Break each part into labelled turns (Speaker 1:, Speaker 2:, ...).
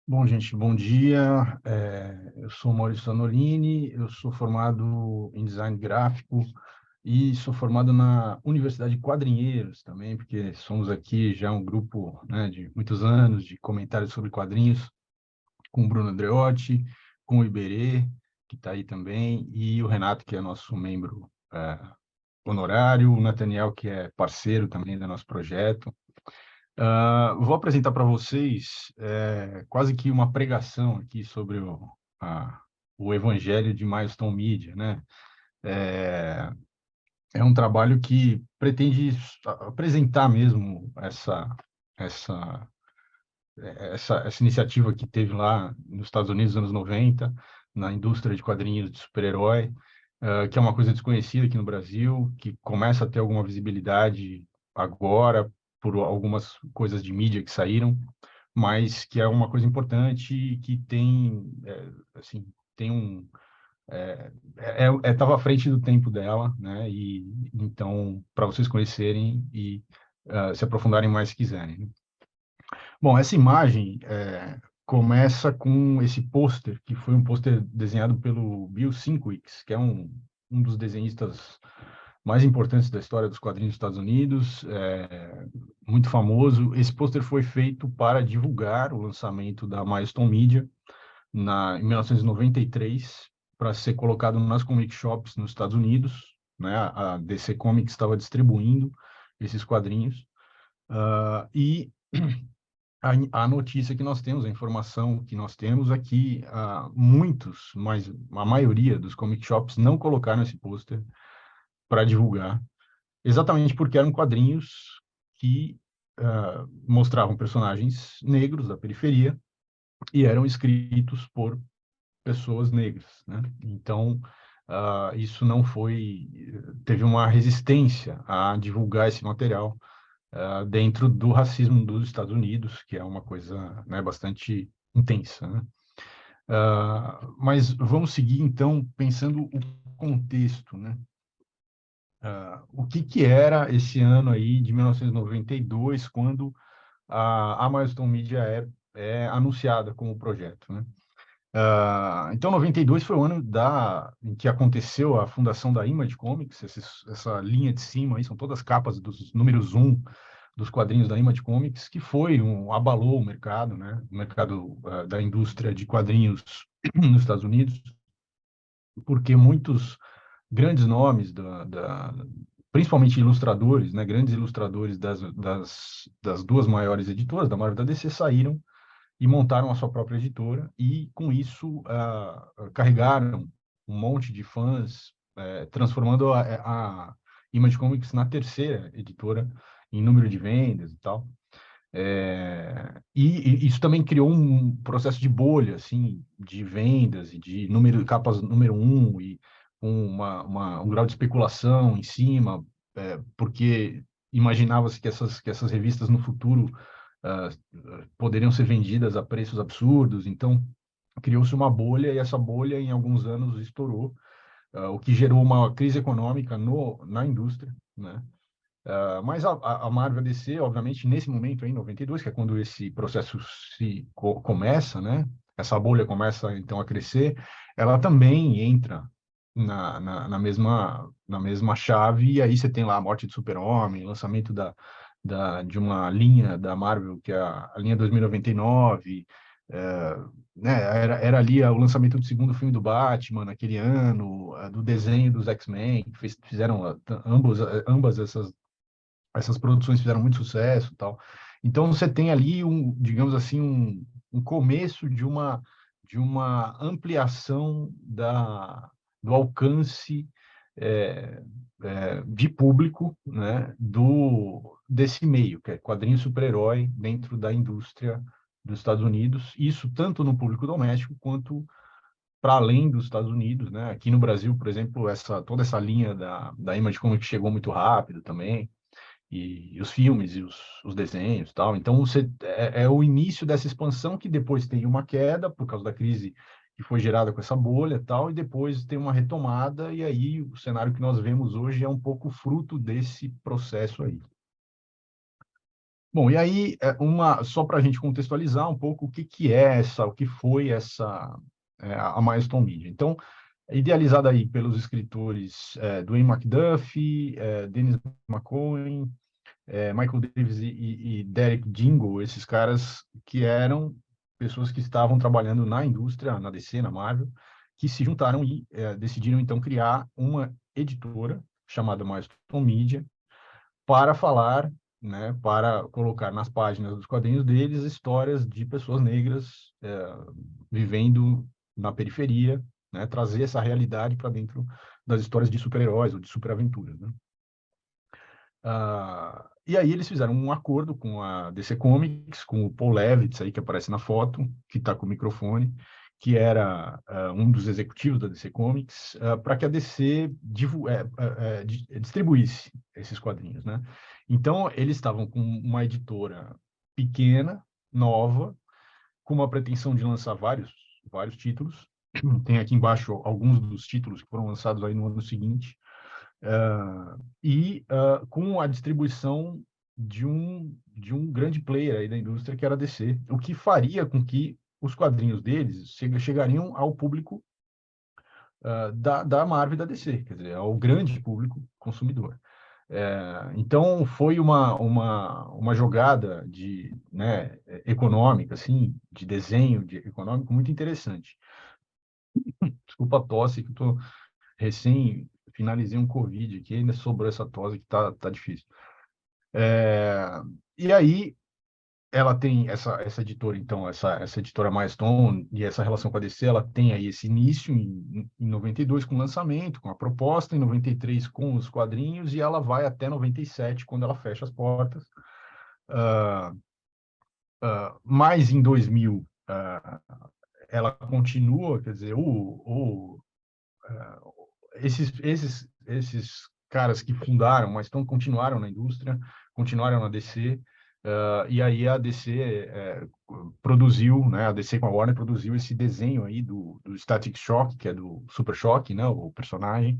Speaker 1: Bom, gente, bom dia. Eu sou Maurício Tanolini, eu sou formado em design gráfico e sou formado na Universidade de Quadrinheiros também, porque somos aqui já um grupo, né, de muitos anos de comentários sobre quadrinhos, com o Bruno Andreotti, com o Iberê, que está aí também, e o Renato, que é nosso membro honorário, o Nathaniel, que é parceiro também do nosso projeto. Vou apresentar para vocês quase que uma pregação aqui sobre o Evangelho de Milestone Media, né? É, é um trabalho que pretende apresentar mesmo essa, essa iniciativa que teve lá nos Estados Unidos nos anos 90, na indústria de quadrinhos de super-herói, que é uma coisa desconhecida aqui no Brasil, que começa a ter alguma visibilidade agora por algumas coisas de mídia que saíram, mas que é uma coisa importante e que tem, assim, tem um estava à frente do tempo dela, né? E então para vocês conhecerem e se aprofundarem mais se quiserem, né? Bom, essa imagem começa com esse pôster, que foi um pôster desenhado pelo Bill Sienkiewicz, que é um dos desenhistas mais importantes da história dos quadrinhos dos Estados Unidos, muito famoso. Esse pôster foi feito para divulgar o lançamento da Milestone Media em 1993, para ser colocado nas comic shops nos Estados Unidos, né? A DC Comics estava distribuindo esses quadrinhos. E a notícia que nós temos, a informação que nós temos é que muitos, mas a maioria dos comic shops não colocaram esse pôster para divulgar, exatamente porque eram quadrinhos que mostravam personagens negros da periferia e eram escritos por pessoas negras, né? Então, isso não foi, teve uma resistência a divulgar esse material dentro do racismo dos Estados Unidos, que é uma coisa, né, bastante intensa, né? Mas vamos seguir, então, pensando o contexto, né? O que que era esse ano aí de 1992, quando a Milestone Media é anunciada como projeto, né? Então, 92 foi o ano em que aconteceu a fundação da Image Comics, essa linha de cima aí, são todas capas dos números um dos quadrinhos da Image Comics, que abalou o mercado, né? O mercado da indústria de quadrinhos nos Estados Unidos, porque muitos grandes nomes principalmente ilustradores, né? Grandes ilustradores das duas maiores editoras, da Marvel e da DC, saíram e montaram a sua própria editora e, com isso, carregaram um monte de fãs, transformando a Image Comics na terceira editora em número de vendas e tal. E isso também criou um processo de bolha, assim, de vendas e de capas número um e um grau de especulação em cima, porque imaginava-se que essas revistas no futuro ah, poderiam ser vendidas a preços absurdos. Então, criou-se uma bolha e essa bolha, em alguns anos, estourou, o que gerou uma crise econômica na indústria, né? Mas a Marvel DC, obviamente, nesse momento aí, em 92, que é quando esse processo começa, né? Essa bolha começa, então, a crescer, ela também entra na mesma chave, e aí você tem lá a morte do Super-Homem, lançamento de uma linha da Marvel, que é a linha 2099, né? Era ali o lançamento do segundo filme do Batman naquele ano, do desenho dos X-Men, que fizeram ambas essas produções fizeram muito sucesso e tal. Então você tem ali digamos assim, um começo de uma ampliação do alcance é, de público, né, desse meio, que é quadrinho super-herói dentro da indústria dos Estados Unidos, isso tanto no público doméstico quanto para além dos Estados Unidos, né? Aqui no Brasil, por exemplo, toda essa linha da Image Comics chegou muito rápido também, e os filmes e os desenhos e tal. Então, é o início dessa expansão que depois tem uma queda por causa da crise que foi gerada com essa bolha e tal, e depois tem uma retomada, e aí o cenário que nós vemos hoje é um pouco fruto desse processo aí. Bom, e aí, só para a gente contextualizar um pouco o que foi a Milestone Media. Então, idealizada aí pelos escritores Dwayne McDuffie, Dennis McCoy, Michael Davis e Derek Jingle, esses caras que eram pessoas que estavam trabalhando na indústria, na DC, na Marvel, que se juntaram e decidiram então criar uma editora chamada Milestone Media para falar, né, para colocar nas páginas dos quadrinhos deles histórias de pessoas negras vivendo na periferia, né, trazer essa realidade para dentro das histórias de super-heróis ou de superaventuras, né? E aí eles fizeram um acordo com a DC Comics, com o Paul Levitz aí que aparece na foto, que está com o microfone, que era um dos executivos da DC Comics, para que a DC distribuísse esses quadrinhos, né? Então eles estavam com uma editora pequena, nova, com uma pretensão de lançar vários títulos. Tem aqui embaixo alguns dos títulos que foram lançados aí no ano seguinte com a distribuição de um grande player aí da indústria, que era a DC, o que faria com que os quadrinhos deles chegariam ao público da Marvel e da DC, quer dizer, ao grande público consumidor. Então, foi uma jogada né, econômica, assim, de desenho econômico muito interessante. Desculpa a tosse, que eu estou recém finalizei um Covid aqui, ainda sobrou essa tosse que tá difícil. É, e aí ela tem essa editora, então, essa editora Milestone e essa relação com a DC, ela tem aí esse início em 92 com o lançamento, com a proposta, em 93 com os quadrinhos, e ela vai até 97, quando ela fecha as portas. Mas em 2000, ela continua, quer dizer, esses caras que fundaram, mas continuaram na indústria, continuaram na DC, e aí a DC produziu, né, a DC com a Warner produziu esse desenho aí do Static Shock, que é do Super Choque, né, o personagem,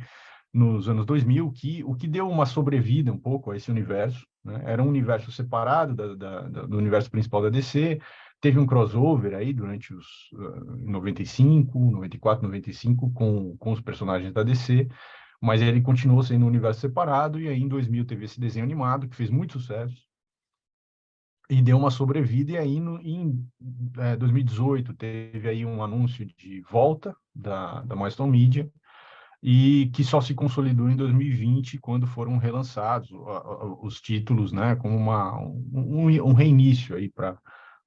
Speaker 1: nos anos 2000, o que deu uma sobrevida um pouco a esse universo, né? Era um universo separado do universo principal da DC, teve um crossover aí durante os 95, 94, 95 com os personagens da DC, mas ele continuou sendo um universo separado, e aí em 2000 teve esse desenho animado que fez muito sucesso e deu uma sobrevida, e aí em 2018 teve aí um anúncio de volta da Milestone Media, e que só se consolidou em 2020, quando foram relançados os títulos, né, como um reinício aí para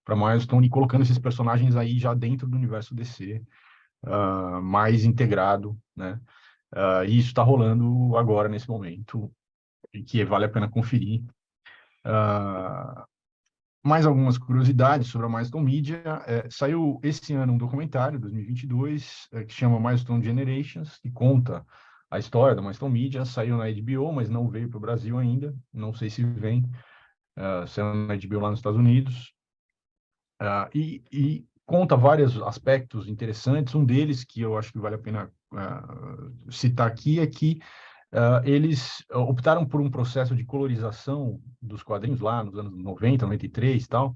Speaker 1: Milestone, e colocando esses personagens aí já dentro do universo DC, mais integrado, né? E isso está rolando agora, nesse momento, e que vale a pena conferir. Mais algumas curiosidades sobre a Milestone Media. Saiu esse ano um documentário, 2022, que chama Milestone Generations, que conta a história da Milestone Media. Saiu na HBO, mas não veio para o Brasil ainda. Não sei se vem. Saiu na HBO lá nos Estados Unidos. E conta vários aspectos interessantes. Um deles, que eu acho que vale a pena citar aqui, é que eles optaram por um processo de colorização dos quadrinhos lá nos anos 90, 93 e tal,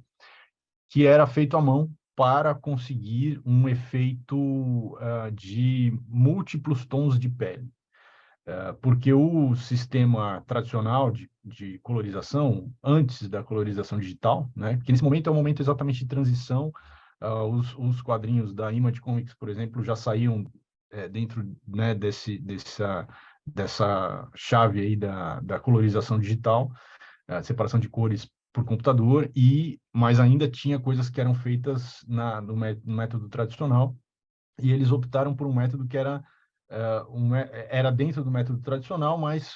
Speaker 1: que era feito à mão para conseguir um efeito de múltiplos tons de pele. Porque o sistema tradicional de colorização, antes da colorização digital, né, que nesse momento é um momento exatamente de transição, os quadrinhos da Image Comics, por exemplo, já saíam dentro, né, dessa chave aí da colorização digital, separação de cores por computador, mas ainda tinha coisas que eram feitas no método tradicional, e eles optaram por um método que era dentro do método tradicional, mas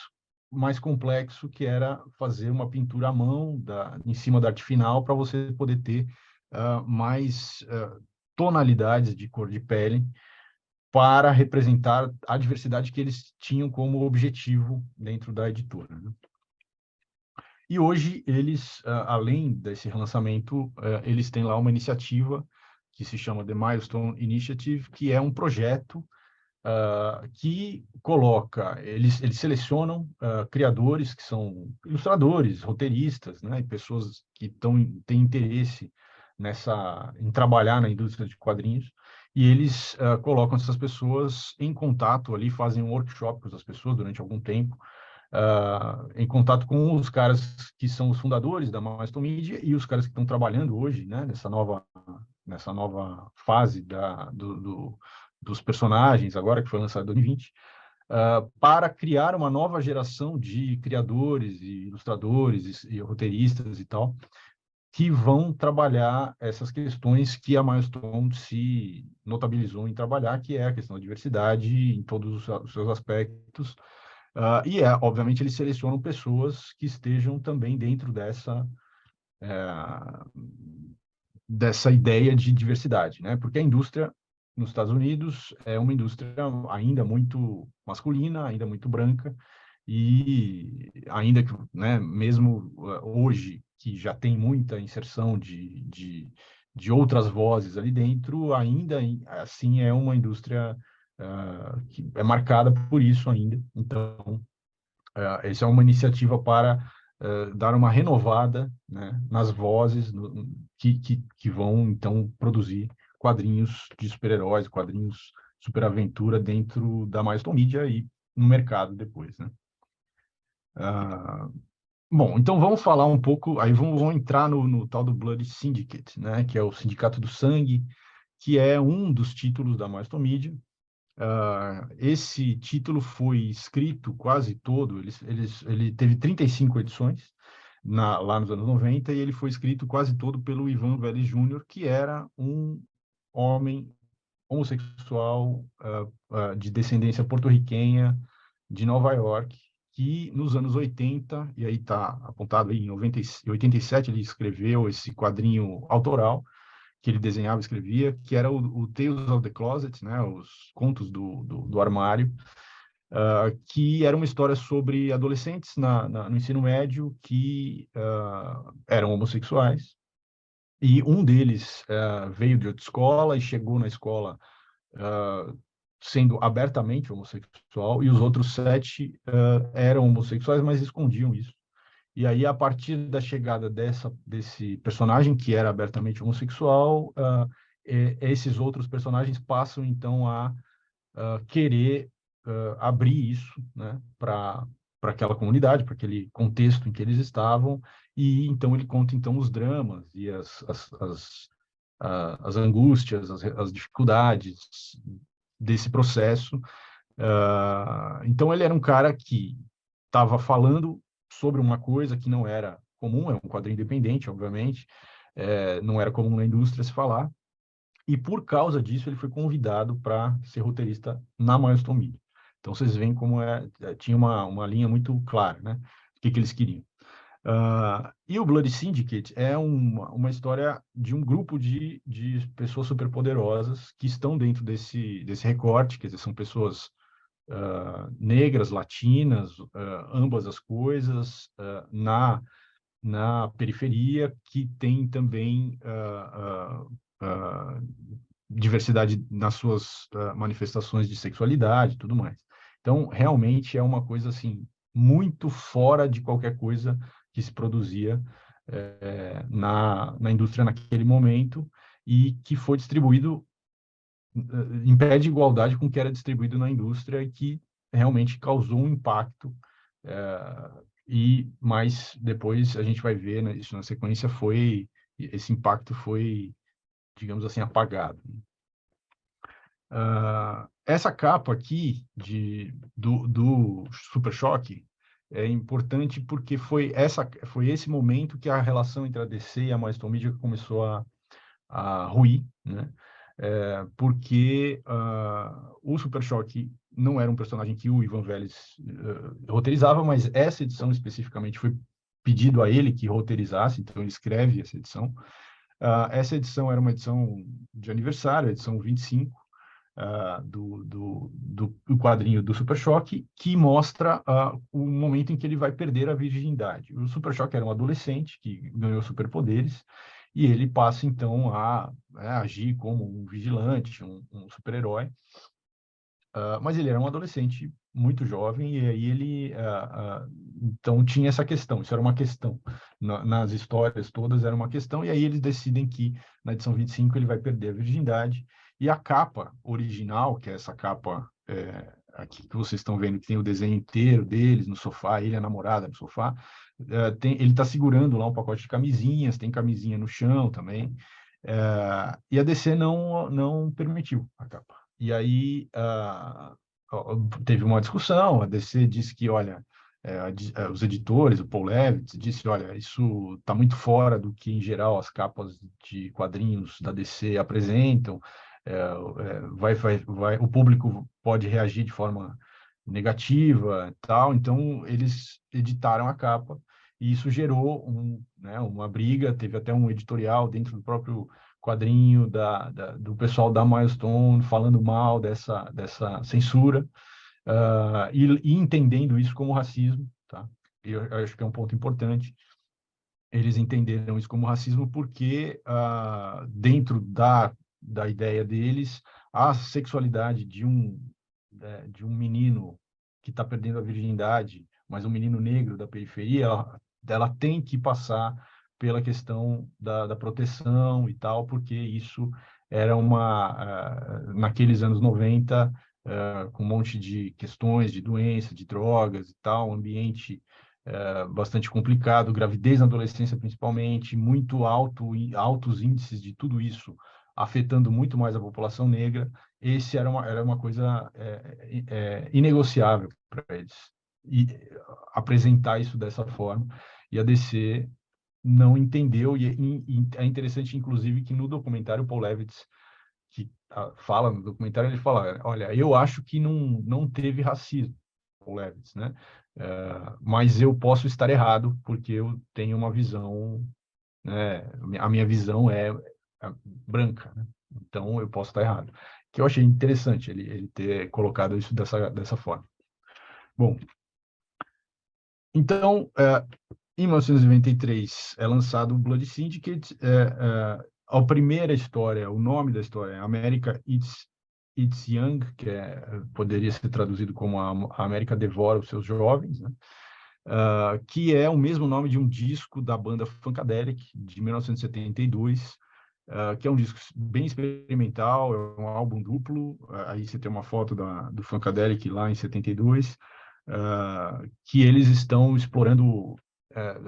Speaker 1: mais complexo, que era fazer uma pintura à mão em cima da arte final, para você poder ter mais tonalidades de cor de pele, para representar a diversidade que eles tinham como objetivo dentro da editora, né? E hoje eles, além desse relançamento, eles têm lá uma iniciativa que se chama The Milestone Initiative, que é um projeto que coloca, eles selecionam criadores que são ilustradores, roteiristas, né, e pessoas que têm interesse em trabalhar na indústria de quadrinhos, e eles colocam essas pessoas em contato ali, fazem um workshop com essas pessoas durante algum tempo, em contato com os caras que são os fundadores da Milestone Media e os caras que estão trabalhando hoje, né, nessa nova fase dos personagens, agora que foi lançado em 2020, para criar uma nova geração de criadores e ilustradores e roteiristas e tal, que vão trabalhar essas questões que a Milestone se notabilizou em trabalhar, que é a questão da diversidade em todos os seus aspectos. Obviamente, eles selecionam pessoas que estejam também dentro dessa ideia de diversidade, né? Porque a indústria nos Estados Unidos é uma indústria ainda muito masculina, ainda muito branca, e ainda que, né, mesmo hoje, que já tem muita inserção de outras vozes ali dentro, ainda assim é uma indústria que é marcada por isso ainda. Então, essa é uma iniciativa para dar uma renovada, né, nas vozes que vão, então, produzir quadrinhos de super-heróis, quadrinhos super-aventura dentro da Milestone Media e no mercado depois, né? Ah, bom, então vamos falar um pouco, aí vamos entrar no tal do Blood Syndicate, né, que é o Sindicato do Sangue, que é um dos títulos da Milestone Media. Esse título foi escrito quase todo, ele teve 35 edições lá nos anos 90, e ele foi escrito quase todo pelo Ivan Vélez Jr., que era um homem homossexual de descendência porto-riquenha de Nova York, que nos anos 80, e aí está apontado aí, em 87 ele escreveu esse quadrinho autoral, que ele desenhava e escrevia, que era o Tales of the Closet, né, os contos do armário, que era uma história sobre adolescentes no ensino médio que eram homossexuais, e um deles veio de outra escola e chegou na escola sendo abertamente homossexual, e os outros 7 eram homossexuais, mas escondiam isso. E aí, a partir da chegada desse personagem, que era abertamente homossexual, esses outros personagens passam, então, a querer abrir isso, né, para aquela comunidade, para aquele contexto em que eles estavam, e então ele conta, então, os dramas e as angústias, as dificuldades desse processo. Então, ele era um cara que estava falando sobre uma coisa que não era comum, é um quadrinho independente, obviamente, não era comum na indústria se falar, e por causa disso ele foi convidado para ser roteirista na Milestone Media. Então vocês veem como tinha uma linha muito clara, né? O que eles queriam. E o Blood Syndicate é uma história de um grupo de pessoas superpoderosas que estão dentro desse recorte, quer dizer, são pessoas negras, latinas, ambas as coisas, na periferia, que tem também diversidade nas suas manifestações de sexualidade e tudo mais. Então, realmente é uma coisa assim muito fora de qualquer coisa que se produzia na indústria naquele momento, e que foi distribuído em pé de igualdade com o que era distribuído na indústria, e que realmente causou um impacto. Mas depois a gente vai ver, né, isso na sequência, esse impacto foi, digamos assim, apagado. Essa capa aqui do Super Choque é importante porque foi esse momento que a relação entre a DC e a Milestone Media começou a ruir, né? Porque o Super Choque não era um personagem que o Ivan Vélez roteirizava, mas essa edição especificamente foi pedido a ele que roteirizasse, então ele escreve essa edição. Essa edição era uma edição de aniversário, a edição 25, do quadrinho do Super Choque, que mostra o momento em que ele vai perder a virgindade. O Super Choque era um adolescente que ganhou superpoderes, e ele passa, então, a agir como um vigilante, um super-herói. mas ele era um adolescente muito jovem, e aí ele, então, tinha essa questão, isso era uma questão. Nas histórias todas era uma questão, e aí eles decidem que na edição 25 ele vai perder a virgindade, e a capa original, que é essa capa aqui que vocês estão vendo, que tem o desenho inteiro deles no sofá, ele e a namorada no sofá, ele está segurando lá um pacote de camisinhas, tem camisinha no chão também, e a DC não permitiu a capa. E aí teve uma discussão, a DC disse que, olha, os editores, o Paul Levitz, disse, olha, isso está muito fora do que, em geral, as capas de quadrinhos da DC apresentam, o público pode reagir de forma negativa, tal, então eles editaram a capa, e isso gerou né, uma briga, teve até um editorial dentro do próprio quadrinho do pessoal da Milestone falando mal dessa censura, e entendendo isso como racismo, tá? Eu acho que é um ponto importante. Eles entenderam isso como racismo porque, dentro da ideia deles, a sexualidade de um menino que está perdendo a virgindade, mas um menino negro da periferia, ela tem que passar pela questão da proteção e tal, porque isso era naqueles anos 90, com um monte de questões de doença, de drogas e tal, um ambiente bastante complicado, gravidez na adolescência principalmente, muito altos índices de tudo isso, afetando muito mais a população negra. Esse era uma coisa inegociável para eles. E apresentar isso dessa forma, e a DC não entendeu, e é interessante, inclusive, que no documentário, o Paul Levitz, que fala no documentário, ele fala, olha, eu acho que não teve racismo, Paul Levitz, né? Mas eu posso estar errado, porque eu tenho uma visão, né? A minha visão é branca, né? Então eu posso estar errado. Que eu achei interessante ele ter colocado isso dessa forma. Bom, então, em 1993 é lançado o Blood Syndicate. A primeira história, o nome da história é America Eats Young, que poderia ser traduzido como a América Devora os Seus Jovens, né? Que é o mesmo nome de um disco da banda Funkadelic, de 1972, que é um disco bem experimental, é um álbum duplo. Aí você tem uma foto do Funkadelic lá em 72, que eles estão explorando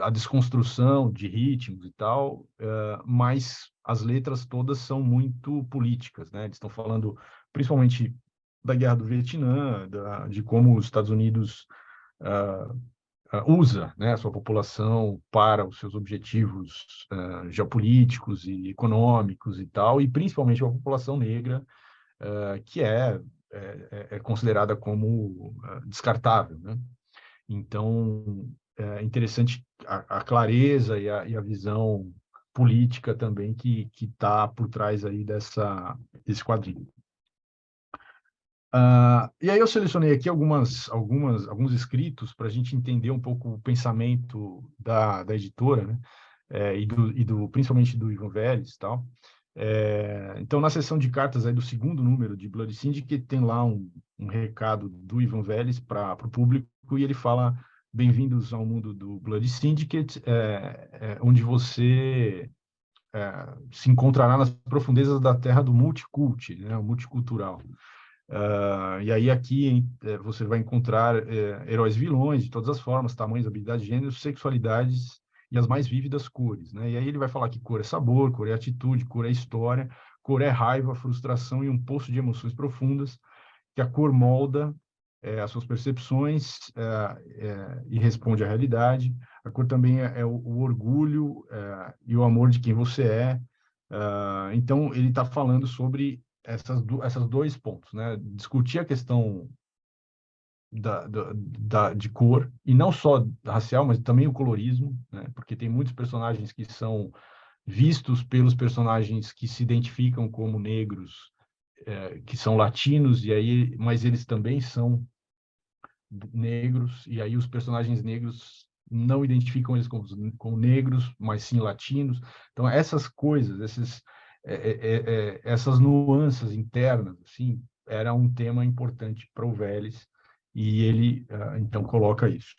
Speaker 1: a desconstrução de ritmos e tal, mas as letras todas são muito políticas, né? Eles estão falando principalmente da Guerra do Vietnã, de como os Estados Unidos usa, né, a sua população para os seus objetivos geopolíticos e econômicos e tal, e principalmente a população negra, que é considerada como descartável, né? Então, é interessante a clareza e a visão política também que está por trás aí desse quadrinho. E aí eu selecionei aqui alguns escritos para a gente entender um pouco o pensamento da editora, né? Principalmente do Ivan Vélez e tal. Então, na seção de cartas aí do segundo número de Blood Syndicate, tem lá um recado do Ivan Vélez para o público, e ele fala: bem-vindos ao mundo do Blood Syndicate, onde você se encontrará nas profundezas da terra do multicult, né, o multicultural. E aí aqui você vai encontrar heróis vilões de todas as formas, tamanhos, habilidades, gêneros, sexualidades e as mais vívidas cores, né? E aí ele vai falar que cor é sabor, cor é atitude, cor é história, cor é raiva, frustração e um poço de emoções profundas, que a cor molda as suas percepções e responde à realidade. A cor também é o orgulho e o amor de quem você é. Então ele está falando sobre essas dois pontos, né? Discutir a questão de cor, e não só racial, mas também o colorismo, né? Porque tem muitos personagens que são vistos pelos personagens que se identificam como negros, que são latinos, mas eles também são negros, e aí os personagens negros não identificam eles como negros, mas sim latinos. Então, essas coisas, essas nuances internas, assim, era um tema importante para o Vélez, e ele, então, coloca isso.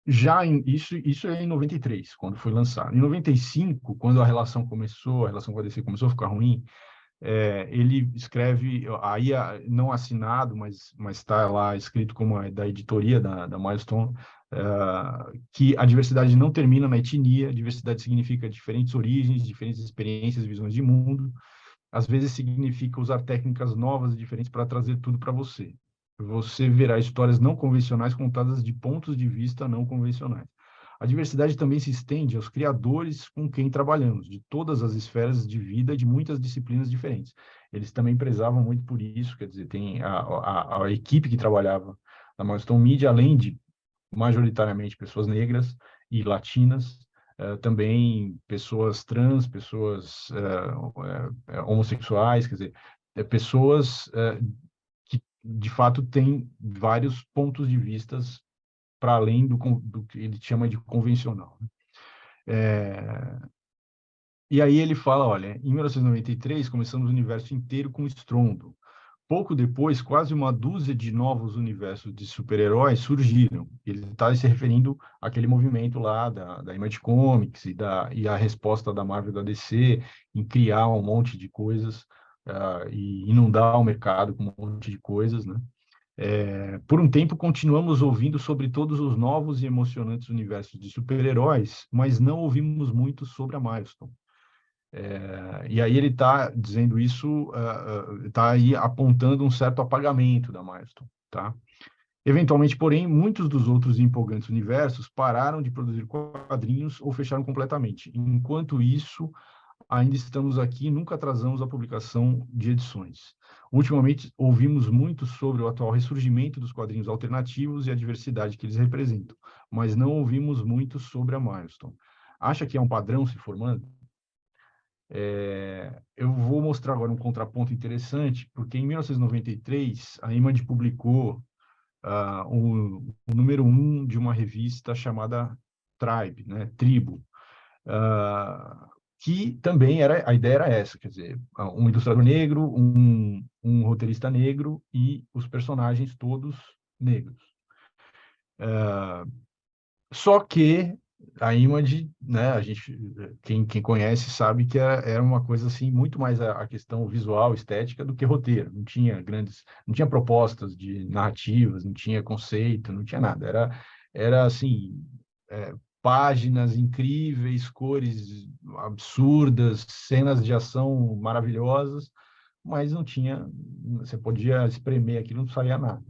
Speaker 1: Isso é em 93, quando foi lançado. Em 95, quando a relação com a DC começou a ficar ruim, ele escreve, aí não assinado, mas está lá escrito como da editoria da Milestone, que a diversidade não termina na etnia, diversidade significa diferentes origens, diferentes experiências e visões de mundo, às vezes significa usar técnicas novas e diferentes para trazer tudo para você. Você verá histórias não convencionais contadas de pontos de vista não convencionais. A diversidade também se estende aos criadores com quem trabalhamos, de todas as esferas de vida e de muitas disciplinas diferentes. Eles também prezavam muito por isso, quer dizer, tem a equipe que trabalhava na Milestone Media, além de majoritariamente pessoas negras e latinas, também pessoas trans, pessoas homossexuais, quer dizer, pessoas que de fato têm vários pontos de vistas para além do que ele chama de convencional. E aí ele fala, olha, em 1993 começamos o universo inteiro com estrondo. Pouco depois, quase uma dúzia de novos universos de super-heróis surgiram. Ele está se referindo àquele movimento lá da Image Comics e a resposta da Marvel e da DC em criar um monte de coisas e inundar o mercado com um monte de coisas, né? Por um tempo, continuamos ouvindo sobre todos os novos e emocionantes universos de super-heróis, mas não ouvimos muito sobre a Milestone. E aí ele está dizendo isso, está aí apontando um certo apagamento da Milestone, tá? Eventualmente, porém, muitos dos outros empolgantes universos pararam de produzir quadrinhos ou fecharam completamente. Enquanto isso, ainda estamos aqui e nunca atrasamos a publicação de edições. Ultimamente, ouvimos muito sobre o atual ressurgimento dos quadrinhos alternativos e a diversidade que eles representam, mas não ouvimos muito sobre a Milestone. Acha que é um padrão se formando? Eu vou mostrar agora um contraponto interessante, porque em 1993 a Image publicou o número 1 de uma revista chamada Tribe, né, Tribo, que também a ideia era essa, quer dizer, um ilustrador negro, um roteirista negro e os personagens todos negros. Só que a Image, né, quem conhece sabe que era uma coisa assim muito mais a questão visual, estética do que roteiro. Não tinha propostas de narrativas, não tinha conceito, não tinha nada. Era assim, páginas incríveis, cores absurdas, cenas de ação maravilhosas, mas não tinha, você podia espremer aquilo, não saía nada.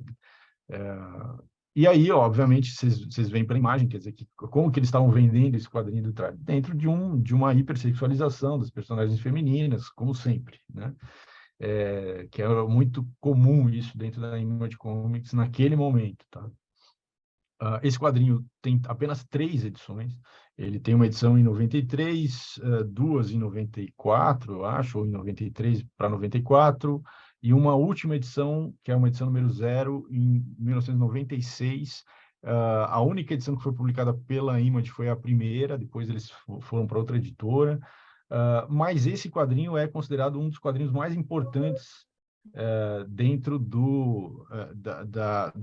Speaker 1: E aí, obviamente, vocês veem pela imagem, quer dizer, como que eles estavam vendendo esse quadrinho do Tribe? Dentro de uma hipersexualização das personagens femininas, como sempre, né? Que é muito comum isso dentro da Image Comics naquele momento, tá? Esse quadrinho tem apenas 3 edições. Ele tem uma edição em 93, duas em 94, eu acho, ou em 93 para 94, e uma última edição, que é uma edição número 0, em 1996. A única edição que foi publicada pela Image foi a primeira, depois eles foram para outra editora. Mas esse quadrinho é considerado um dos quadrinhos mais importantes dentro do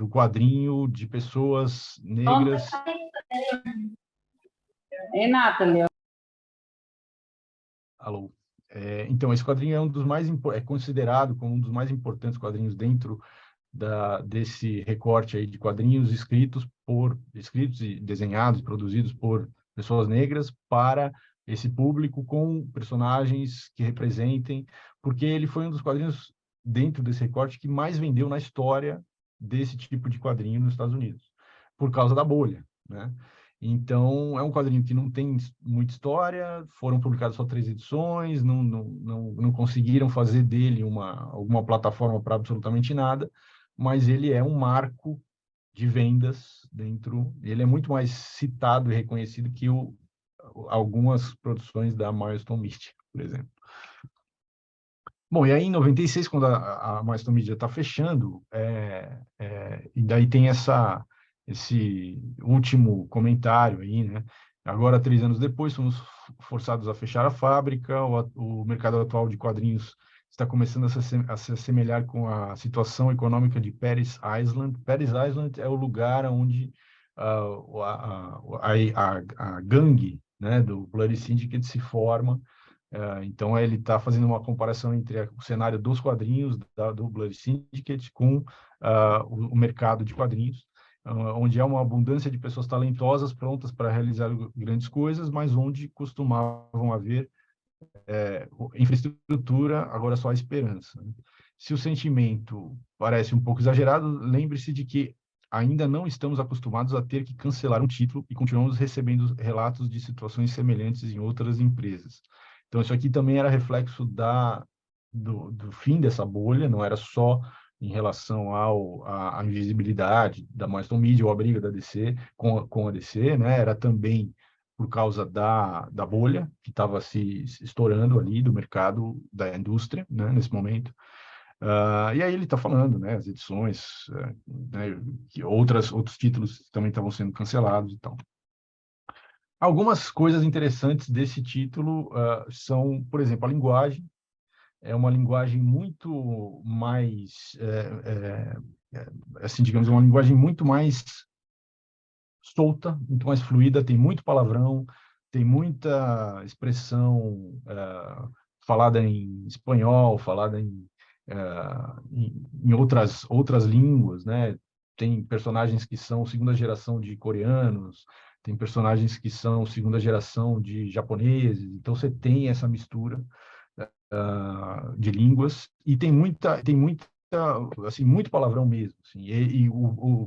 Speaker 1: quadrinho de pessoas negras.
Speaker 2: Ei, Nathalie.
Speaker 1: Alô. Então, esse quadrinho é é considerado como um dos mais importantes quadrinhos dentro desse recorte aí de quadrinhos escritos e desenhados, produzidos por pessoas negras para esse público com personagens que representem, porque ele foi um dos quadrinhos dentro desse recorte que mais vendeu na história desse tipo de quadrinho nos Estados Unidos, por causa da bolha, né? Então, é um quadrinho que não tem muita história, foram publicadas só 3 edições, não conseguiram fazer dele alguma plataforma para absolutamente nada, mas ele é um marco de vendas ele é muito mais citado e reconhecido que algumas produções da Milestone Media, por exemplo. Bom, e aí em 96, quando a Milestone Media está fechando, e daí tem esse último comentário aí, né? Agora, 3 anos depois, somos forçados a fechar a fábrica, o mercado atual de quadrinhos está começando a se assemelhar com a situação econômica de Paris Island. Paris Island é o lugar onde a gangue, né, do Bloody Syndicate se forma. Então, ele está fazendo uma comparação entre o cenário dos quadrinhos do Bloody Syndicate com o mercado de quadrinhos, onde há uma abundância de pessoas talentosas prontas para realizar grandes coisas, mas onde costumavam haver infraestrutura, agora só a esperança, né? Se o sentimento parece um pouco exagerado, lembre-se de que ainda não estamos acostumados a ter que cancelar um título e continuamos recebendo relatos de situações semelhantes em outras empresas. Então, isso aqui também era reflexo do fim dessa bolha, não era só em relação à invisibilidade da Marston Media ou a briga da DC com a DC, né? Era também por causa da bolha que estava se estourando ali do mercado da indústria, né, nesse momento. E aí ele está falando, né, as edições, né, que outros títulos também estavam sendo cancelados e tal. Algumas coisas interessantes desse título são, por exemplo, a linguagem. É uma linguagem muito mais, assim, digamos, uma linguagem muito mais solta, muito mais fluida, tem muito palavrão, tem muita expressão falada em espanhol, falada em outras línguas, né? Tem personagens que são segunda geração de coreanos, tem personagens que são segunda geração de japoneses, então você tem essa mistura de línguas e tem muita assim, muito palavrão mesmo, assim,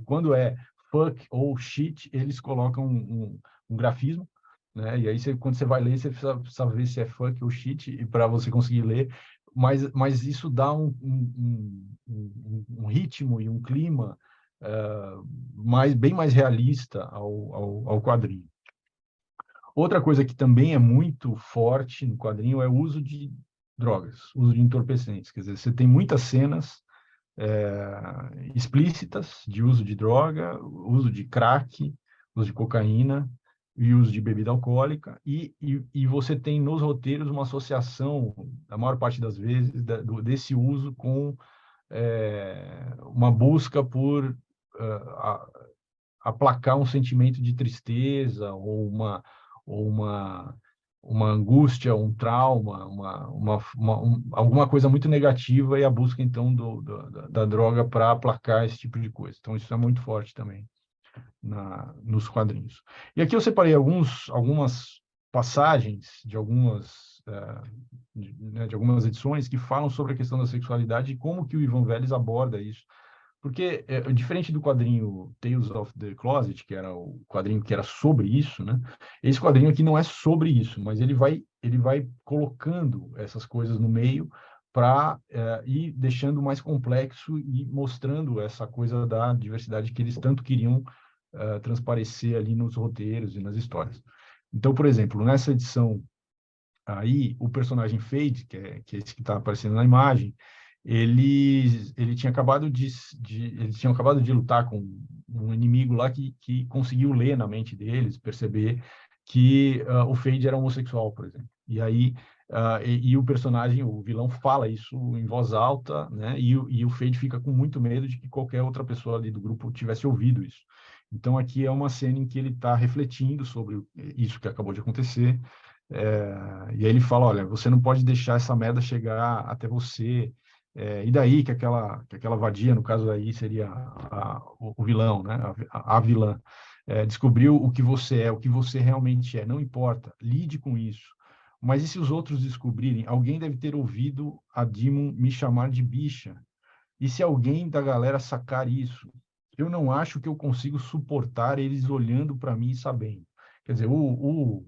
Speaker 1: quando é fuck ou shit, eles colocam um grafismo, né? E aí quando você vai ler, você precisa ver se é fuck ou shit e para você conseguir ler, mas isso dá um ritmo e um clima bem mais realista ao quadrinho. Outra coisa que também é muito forte no quadrinho é o uso de drogas, uso de entorpecentes. Quer dizer, você tem muitas cenas explícitas de uso de droga, uso de crack, uso de cocaína e uso de bebida alcoólica, e você tem nos roteiros uma associação, a maior parte das vezes, desse uso com uma busca por aplacar um sentimento de tristeza ou uma angústia, um trauma, alguma coisa muito negativa e a busca, então, da droga para aplacar esse tipo de coisa. Então, isso é muito forte também nos quadrinhos. E aqui eu separei algumas passagens de de algumas edições que falam sobre a questão da sexualidade e como que o Ivan Vélez aborda isso. Porque, diferente do quadrinho Tales of the Closet, que era o quadrinho que era sobre isso, né? Esse quadrinho aqui não é sobre isso, mas ele vai colocando essas coisas no meio para ir deixando mais complexo e mostrando essa coisa da diversidade que eles tanto queriam transparecer ali nos roteiros e nas histórias. Então, por exemplo, nessa edição aí, o personagem Fade, que é esse que está aparecendo na imagem, ele tinha acabado eles tinham acabado de lutar com um inimigo lá que conseguiu ler na mente deles, perceber que o Fade era homossexual, por exemplo. E aí o personagem, o vilão, fala isso em voz alta, né? E o Fade fica com muito medo de que qualquer outra pessoa ali do grupo tivesse ouvido isso. Então aqui é uma cena em que ele está refletindo sobre isso que acabou de acontecer. E aí ele fala, olha, você não pode deixar essa merda chegar até você. E daí que aquela vadia, no caso aí, seria o vilão, né? A vilã. Descobriu o que você é, o que você realmente é. Não importa, lide com isso. Mas e se os outros descobrirem? Alguém deve ter ouvido a Demon me chamar de bicha. E se alguém da galera sacar isso? Eu não acho que eu consigo suportar eles olhando para mim e sabendo. Quer dizer, o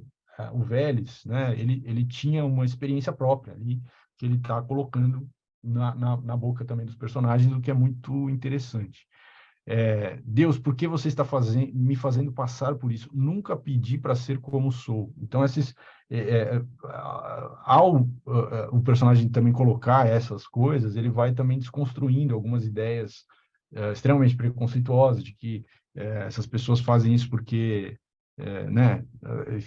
Speaker 1: Vélez, né, ele tinha uma experiência própria ali, que ele está colocando na boca também dos personagens, o que é muito interessante. Deus, por que você está me fazendo passar por isso? Nunca pedi para ser como sou. Então, ao o personagem também colocar essas coisas, ele vai também desconstruindo algumas ideias extremamente preconceituosas de que essas pessoas fazem isso porque, né,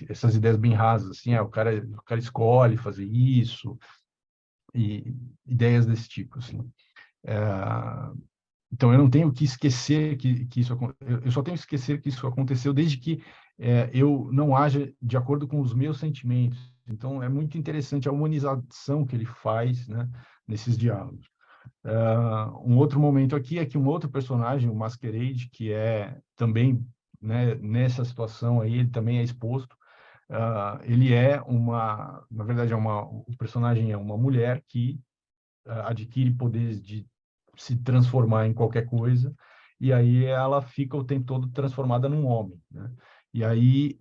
Speaker 1: essas ideias bem rasas, assim, o cara escolhe fazer isso, e ideias desse tipo, assim. É, então, eu não tenho que esquecer que isso eu só tenho que esquecer que isso aconteceu desde que eu não haja de acordo com os meus sentimentos. Então, é muito interessante a humanização que ele faz, né, nesses diálogos. Um outro momento aqui é que um outro personagem, o Masquerade, que é também, né, nessa situação aí, ele também é exposto. Ele é na verdade, o personagem é uma mulher que adquire poderes de se transformar em qualquer coisa, e aí ela fica o tempo todo transformada num homem, né? E aí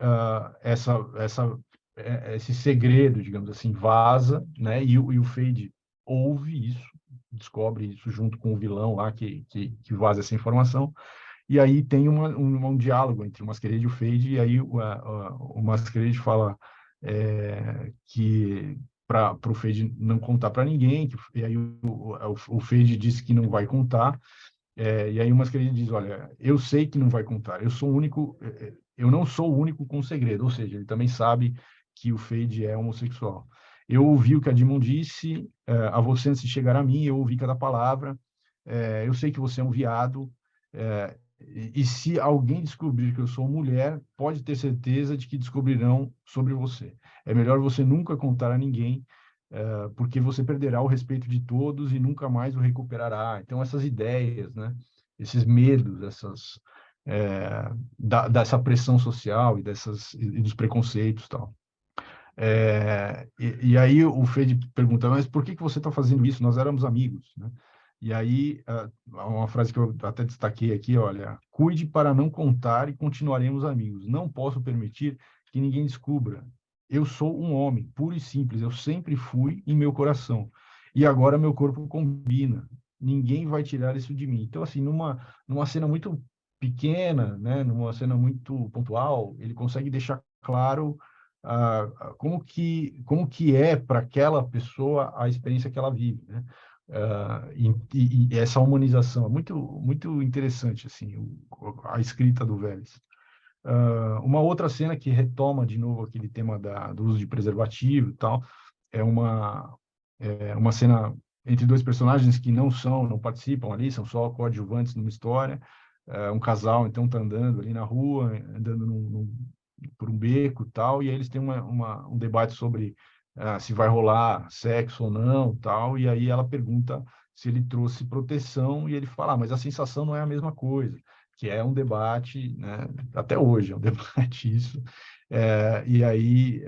Speaker 1: esse segredo, digamos assim, vaza, né? E o Fade ouve isso, descobre isso junto com o vilão lá que vaza essa informação, e aí tem um diálogo entre o Masquerade e o Fade, e aí o Masquerade fala que para o Fade não contar para ninguém, e aí o Fade disse que não vai contar, e aí o Masquerade diz, olha, eu sei que não vai contar, eu não sou o único com segredo, ou seja, ele também sabe que o Fade é homossexual. Eu ouvi o que a Dimon disse, a você antes de chegar a mim, eu ouvi cada palavra, eu sei que você é um viado, e se alguém descobrir que eu sou mulher, pode ter certeza de que descobrirão sobre você. É melhor você nunca contar a ninguém, porque você perderá o respeito de todos e nunca mais o recuperará. Então, essas ideias, né? Esses medos, dessa pressão social e dos preconceitos, tal. E aí o Fede pergunta, mas por que você está fazendo isso? Nós éramos amigos, né? E aí, uma frase que eu até destaquei aqui, olha, cuide para não contar e continuaremos amigos. Não posso permitir que ninguém descubra. Eu sou um homem, puro e simples. Eu sempre fui em meu coração. E agora meu corpo combina. Ninguém vai tirar isso de mim. Então, assim, numa cena muito pequena, né, numa cena muito pontual, ele consegue deixar claro como que é para aquela pessoa a experiência que ela vive, né? E essa humanização é muito muito interessante assim a escrita do Vélez. Uma outra cena que retoma de novo aquele tema do uso de preservativo e tal é uma cena entre dois personagens que não participam ali, são só coadjuvantes numa história. Um casal então tá andando ali na rua, andando por um beco e tal, e aí eles têm um debate sobre se vai rolar sexo ou não, tal, e aí ela pergunta se ele trouxe proteção, e ele fala, mas a sensação não é a mesma coisa, que é um debate, né, até hoje é um debate isso, e aí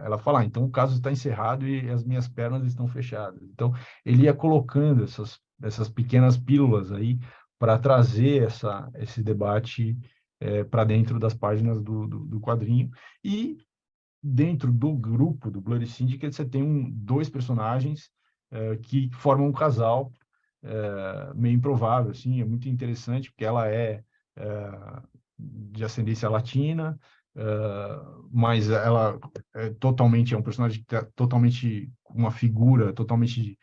Speaker 1: ela fala, então o caso está encerrado e as minhas pernas estão fechadas. Então, ele ia colocando essas pequenas pílulas aí para trazer esse debate para dentro das páginas do quadrinho. E dentro do grupo do Bloody Syndicate, você tem dois personagens que formam um casal meio improvável, assim, é muito interessante, porque ela de ascendência latina, mas ela é um personagem que tá totalmente, uma figura totalmente,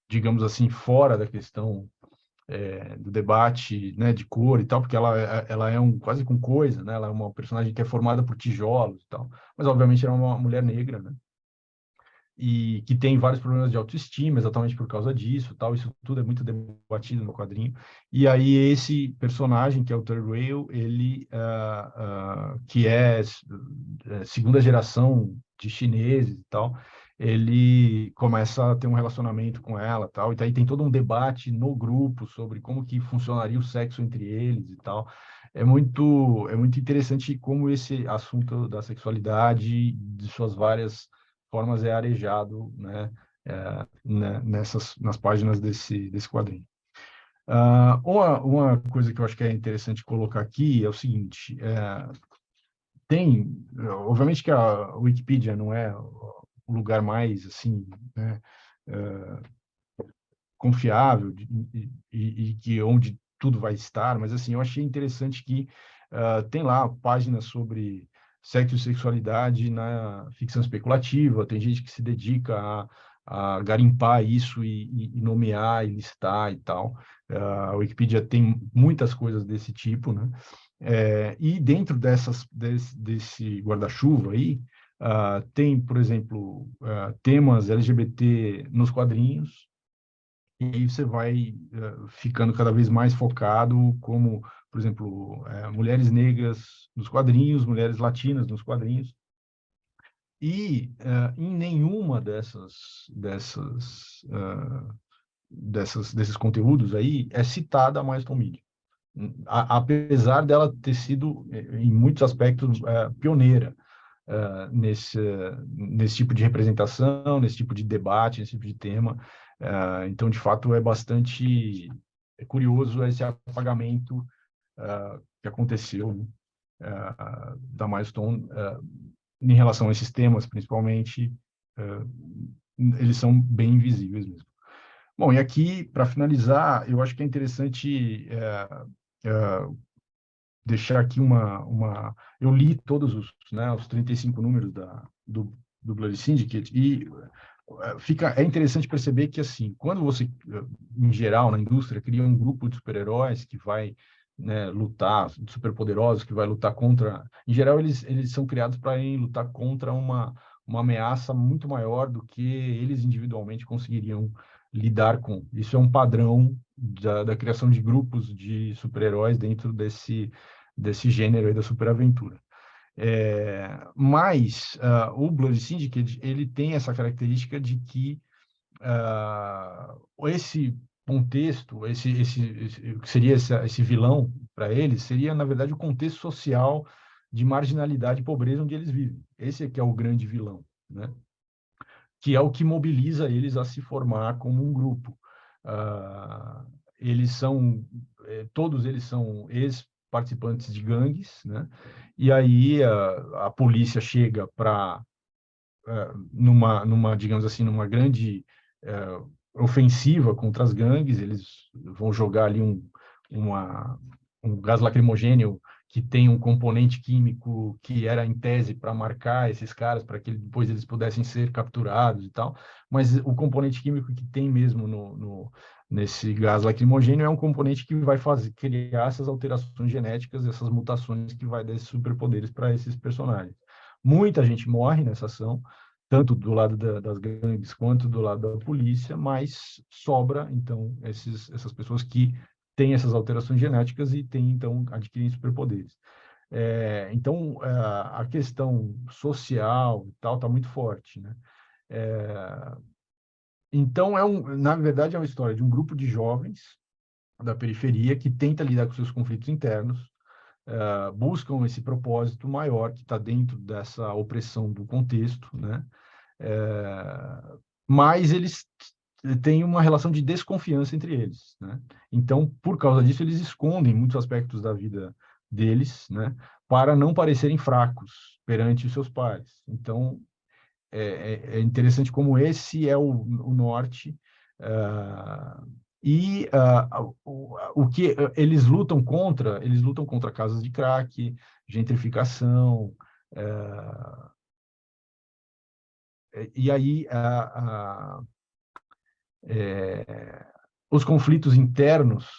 Speaker 1: digamos assim, fora da questão do debate, né, de cor e tal, porque ela é quase com coisa, né? Ela é uma personagem que é formada por tijolos e tal, mas obviamente ela é uma mulher negra, né? E que tem vários problemas de autoestima exatamente por causa disso, tal. Isso tudo é muito debatido no quadrinho. E aí esse personagem que é o Third Rail, ele que é segunda geração de chineses e tal, ele começa a ter um relacionamento com ela, tal. E daí tem todo um debate no grupo sobre como que funcionaria o sexo entre eles e tal. É muito interessante como esse assunto da sexualidade, de suas várias formas é arejado, né, nas páginas desse quadrinho. Uma coisa que eu acho que é interessante colocar aqui é o seguinte: obviamente que a Wikipedia não é o lugar mais assim, né, confiável e que onde tudo vai estar, mas assim eu achei interessante que tem lá páginas sobre sexo e sexualidade na ficção especulativa, tem gente que se dedica a garimpar isso e nomear e listar e tal. A Wikipedia tem muitas coisas desse tipo, né? E dentro desse guarda-chuva aí, Tem, por exemplo, temas LGBT nos quadrinhos, e aí você vai ficando cada vez mais focado, como, por exemplo, mulheres negras nos quadrinhos, mulheres latinas nos quadrinhos, e em nenhuma desses conteúdos aí é citada a Maiston Mead. Apesar dela ter sido, em muitos aspectos, pioneira nesse tipo de representação, nesse tipo de debate, nesse tipo de tema. Então, de fato, é bastante curioso esse apagamento que aconteceu, né, da Milestone em relação a esses temas, principalmente. Eles são bem invisíveis mesmo. Bom, e aqui, para finalizar, eu acho que é interessante deixar aqui Eu li todos os 35 números do Bloody Syndicate, e é interessante perceber que, assim, quando você, em geral, na indústria, cria um grupo de super-heróis que vai, né, lutar, superpoderosos, que vai lutar contra... Em geral, eles são criados para lutar contra uma ameaça muito maior do que eles individualmente conseguiriam lidar com. Isso é um padrão da criação de grupos de super-heróis dentro desse gênero aí da superaventura. Mas o Blood Syndicate, ele tem essa característica de que esse contexto, o que seria esse vilão para eles, seria, na verdade, o contexto social de marginalidade e pobreza onde eles vivem. Esse é que é o grande vilão, né? Que é o que mobiliza eles a se formar como um grupo. Ah, eles são, todos eles são ex-participantes de gangues, né? E aí a polícia chega para, digamos assim, numa grande ofensiva contra as gangues, eles vão jogar ali um gás lacrimogêneo que tem um componente químico que era em tese para marcar esses caras, para que depois eles pudessem ser capturados e tal, mas o componente químico que tem mesmo nesse gás lacrimogêneo é um componente que vai criar essas alterações genéticas, essas mutações que vai dar esses superpoderes para esses personagens. Muita gente morre nessa ação, tanto do lado das gangues quanto do lado da polícia, mas sobra, então, essas pessoas que têm essas alterações genéticas e têm, então, adquirem superpoderes. Então, a questão social e tal está muito forte, né? Então, na verdade, é uma história de um grupo de jovens da periferia que tenta lidar com seus conflitos internos, buscam esse propósito maior que está dentro dessa opressão do contexto, né? Mas eles têm uma relação de desconfiança entre eles, né? Então, por causa disso, eles escondem muitos aspectos da vida deles, né? Para não parecerem fracos perante os seus pares. Então, é interessante como esse é o norte, e o que eles lutam contra casas de crack, gentrificação, e aí os conflitos internos,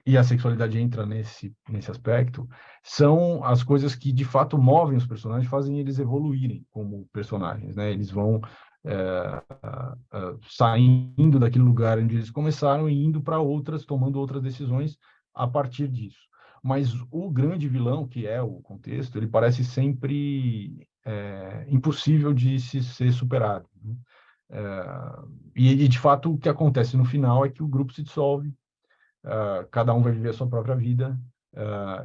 Speaker 1: e a sexualidade entra nesse aspecto, são as coisas que de fato movem os personagens, fazem eles evoluírem como personagens, né? Eles vão saindo daquele lugar onde eles começaram e indo para outras, tomando outras decisões a partir disso. Mas o grande vilão, que é o contexto, ele parece sempre impossível de se ser superado, né? E, de fato, o que acontece no final é que o grupo se dissolve, cada um vai viver a sua própria vida,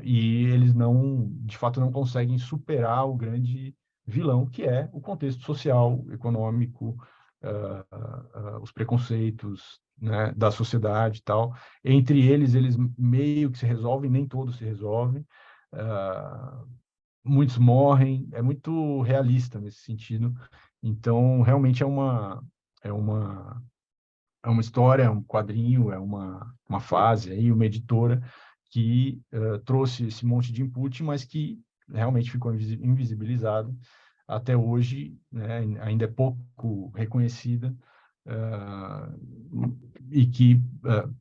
Speaker 1: e eles não, de fato, não conseguem superar o grande vilão, que é o contexto social, econômico, os preconceitos, né, da sociedade e tal. Entre eles meio que se resolvem, nem todos se resolvem, muitos morrem, é muito realista nesse sentido. Então, realmente é uma é uma história, é um quadrinho, é uma fase aí, uma editora que trouxe esse monte de input, mas que realmente ficou invisibilizado até hoje, né, ainda é pouco reconhecida, e que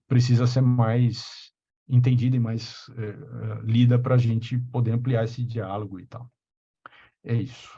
Speaker 1: precisa ser mais entendida e mais lida para a gente poder ampliar esse diálogo e tal. É isso.